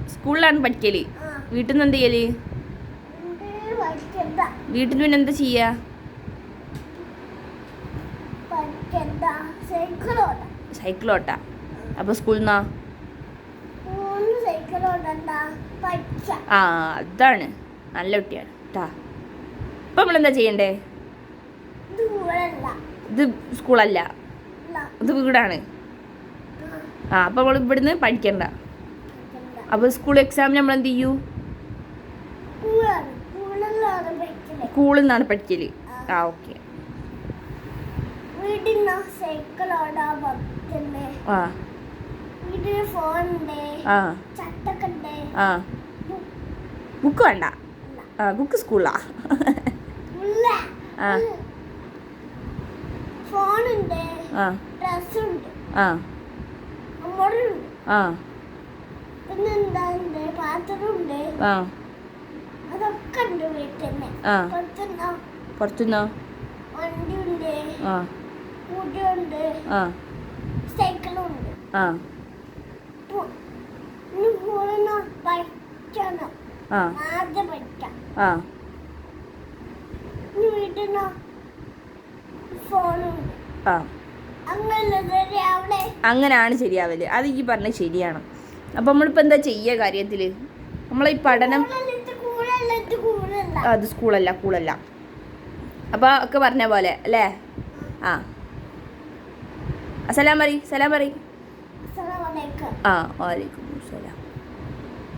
സ്കൂളിലാണ് പഠിക്കല്. വീട്ടിൽ നിന്ന് എന്ത് ചെയ്യല്? വീട്ടിൽ പിന്നെ എന്താ ചെയ്യാ? സൈക്കിളോട്ടാ. അപ്പൊ സ്കൂളിൽ നിന്നാ? ആ, അതാണ് നല്ല കുട്ടിയാണ് കേട്ടാ. ഇപ്പൊ നമ്മളെന്താ ചെയ്യണ്ടേ? ഇത് സ്കൂളല്ല, ഇത് വീടാണ്. ആ, അപ്പൊ നമ്മൾ ഇവിടുന്ന് പഠിക്കണ്ട. അപ്പൊ സ്കൂൾ എക്സാമിന് നമ്മൾ എന്ത് ചെയ്യൂ? സ്കൂളിൽ നിന്നാണ് പഠിക്കല്. ആ, ഓക്കെ. ബുക്ക് വേണ്ട. ആ, ബുക്ക് സ്കൂളാ. ആ, ആ, ആ, പുറത്തുനിന്നോ? അങ്ങനെയാണ് ശരിയാവല്. അത് ഈ പറഞ്ഞത് ശരിയാണ്. അപ്പം നമ്മളിപ്പോൾ എന്താ ചെയ്യുക കാര്യത്തിൽ? നമ്മളെ ഈ പഠനം അത് സ്കൂളല്ല. അപ്പോൾ ഒക്കെ പറഞ്ഞ പോലെ അല്ലേ? ആ, സലാം പറ. ആ, വാലേക്കും.